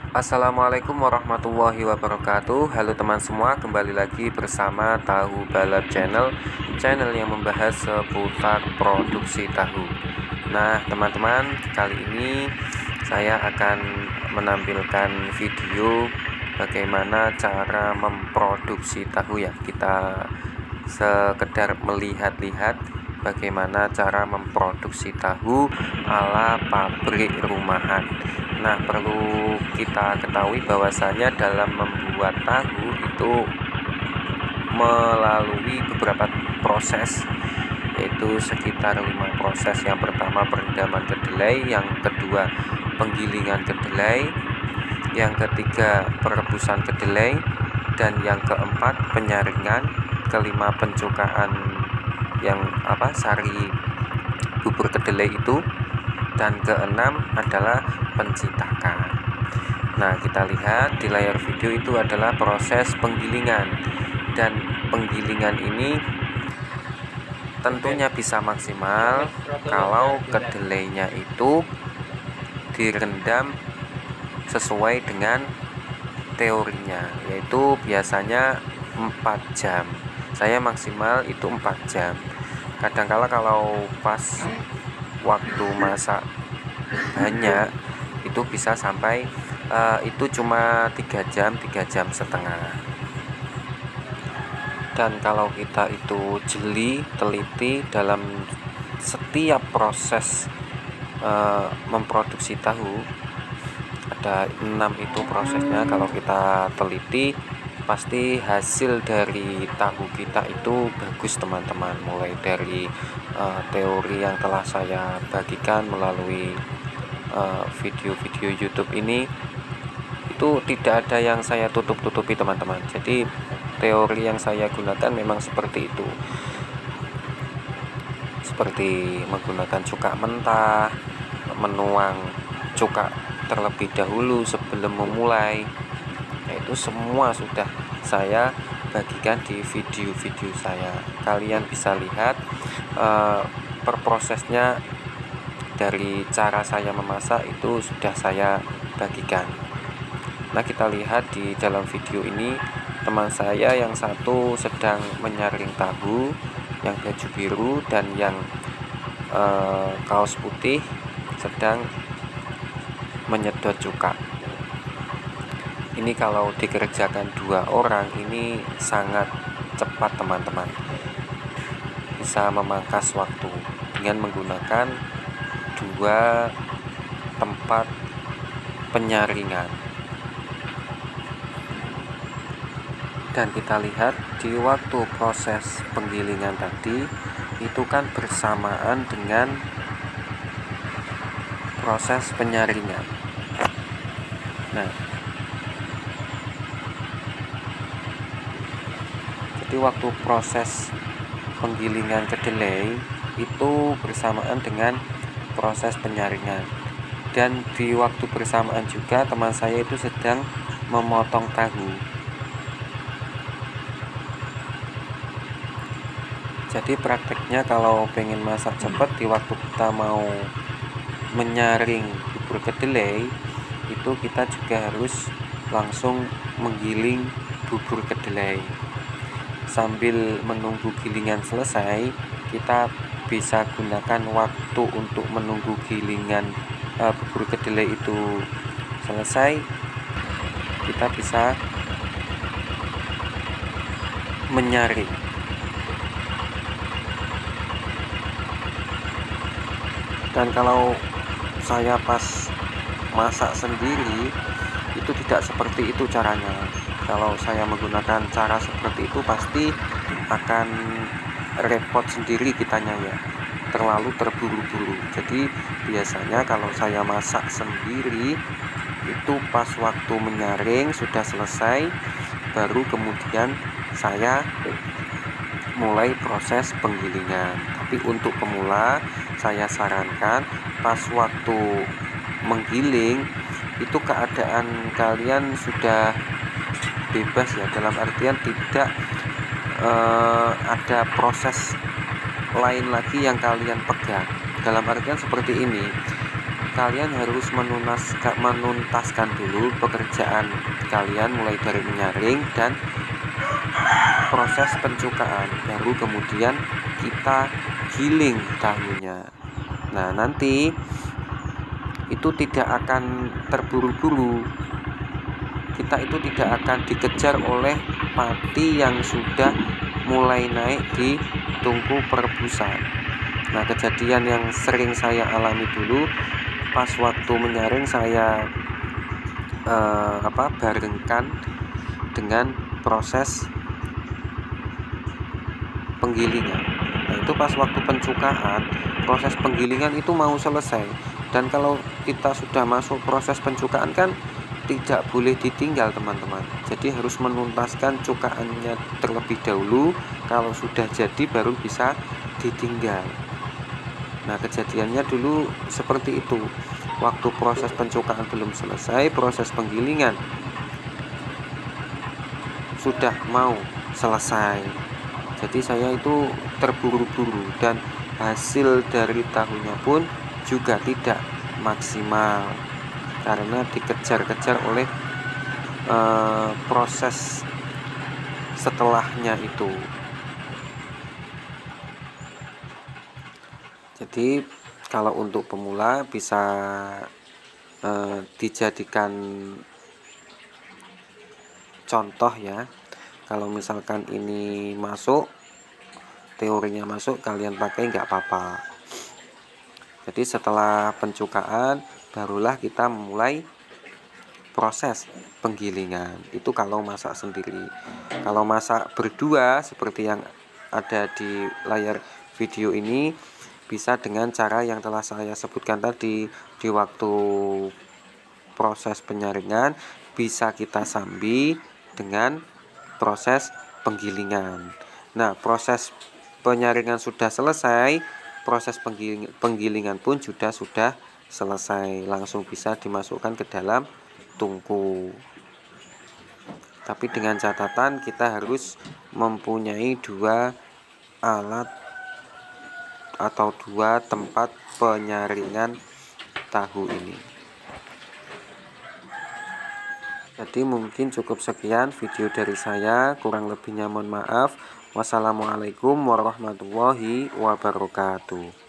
Assalamualaikum warahmatullahi wabarakatuh. Halo teman semua, kembali lagi bersama Tahu Balap Channel yang membahas seputar produksi tahu. Nah teman-teman, kali ini saya akan menampilkan video bagaimana cara memproduksi tahu ya. Kita sekedar melihat-lihat bagaimana cara memproduksi tahu ala pabrik rumahan. Nah, perlu kita ketahui bahwasanya dalam membuat tahu itu melalui beberapa proses, yaitu sekitar 5 proses. Yang pertama perendaman kedelai, yang kedua penggilingan kedelai, yang ketiga perebusan kedelai, dan yang keempat penyaringan, kelima pencukaan yang sari bubur kedelai itu, dan keenam adalah pencetakan. Nah, kita lihat di layar video itu adalah proses penggilingan, dan penggilingan ini tentunya bisa maksimal kalau kedelainya itu direndam sesuai dengan teorinya, yaitu biasanya 4 jam. Saya maksimal itu 4 jam. Kadangkala kalau pas waktu masak banyak itu bisa sampai itu cuma 3 jam, 3 jam setengah. Dan kalau kita itu jeli, teliti dalam setiap proses memproduksi tahu, ada 6 itu prosesnya. Kalau kita teliti, pasti hasil dari tahu kita itu bagus teman-teman. Mulai dari teori yang telah saya bagikan melalui video-video YouTube ini, itu tidak ada yang saya tutup-tutupi teman-teman. Jadi teori yang saya gunakan memang seperti itu, seperti menggunakan cuka mentah, menuang cuka terlebih dahulu sebelum memulai. Nah, itu semua sudah saya bagikan di video-video saya. Kalian bisa lihat per prosesnya, dari cara saya memasak itu sudah saya bagikan. Nah, kita lihat di dalam video ini, teman saya yang satu sedang menyaring tahu, yang baju biru, dan yang kaos putih sedang menyedot cuka. Ini kalau dikerjakan 2 orang ini sangat cepat teman-teman, bisa memangkas waktu dengan menggunakan 2 tempat penyaringan. Dan kita lihat di waktu proses penggilingan tadi itu kan bersamaan dengan proses penyaringan. Nah, jadi waktu proses penggilingan kedelai itu bersamaan dengan proses penyaringan, dan di waktu bersamaan juga teman saya itu sedang memotong tahu. Jadi prakteknya kalau pengen masak cepat, di waktu kita mau menyaring bubur kedelai itu kita juga harus langsung menggiling bubur kedelai. Sambil menunggu gilingan selesai, kita bisa gunakan waktu untuk menunggu gilingan bubur kedelai itu selesai. Kita bisa menyaring. Dan kalau saya pas masak sendiri itu tidak seperti itu caranya. Kalau saya menggunakan cara seperti itu pasti akan repot sendiri kitanya ya, terlalu terburu-buru. Jadi biasanya kalau saya masak sendiri itu pas waktu menyaring sudah selesai, baru kemudian saya mulai proses penggilingan. Tapi untuk pemula saya sarankan pas waktu menggiling itu keadaan kalian sudah bebas ya, dalam artian tidak ada proses lain lagi yang kalian pegang. Dalam artian seperti ini, kalian harus menuntaskan dulu pekerjaan kalian, mulai dari menyaring dan proses pencukaan, baru kemudian kita giling tahunya. Nah, nanti itu tidak akan terburu-buru, kita itu tidak akan dikejar oleh pati yang sudah mulai naik di tungku perebusan. Nah, kejadian yang sering saya alami dulu pas waktu menyaring, saya barengkan dengan proses penggilingan. Nah, itu pas waktu pencukaan, proses penggilingan itu mau selesai. Dan kalau kita sudah masuk proses pencukaan kan tidak boleh ditinggal, teman-teman. Jadi harus menuntaskan cukaannya terlebih dahulu. Kalau sudah jadi baru bisa ditinggal. Nah, kejadiannya dulu seperti itu. Waktu proses pencukaan belum selesai, proses penggilingan sudah mau selesai. Jadi saya itu terburu-buru dan hasil dari tahunya pun juga tidak maksimal karena dikejar-kejar oleh proses setelahnya itu. Jadi kalau untuk pemula bisa dijadikan contoh ya. Kalau misalkan ini masuk, teorinya masuk, kalian pakai nggak apa-apa. Jadi setelah pencukaan barulah kita memulai proses penggilingan. Itu kalau masak sendiri. Kalau masak berdua seperti yang ada di layar video ini, bisa dengan cara yang telah saya sebutkan tadi. Di waktu proses penyaringan bisa kita sambi dengan proses penggilingan. Nah, proses penyaringan sudah selesai, proses penggilingan pun sudah selesai, langsung bisa dimasukkan ke dalam tungku. Tapi dengan catatan kita harus mempunyai dua alat atau dua tempat penyaringan tahu ini. Jadi mungkin cukup sekian video dari saya, kurang lebihnya mohon maaf. Wassalamualaikum warahmatullahi wabarakatuh.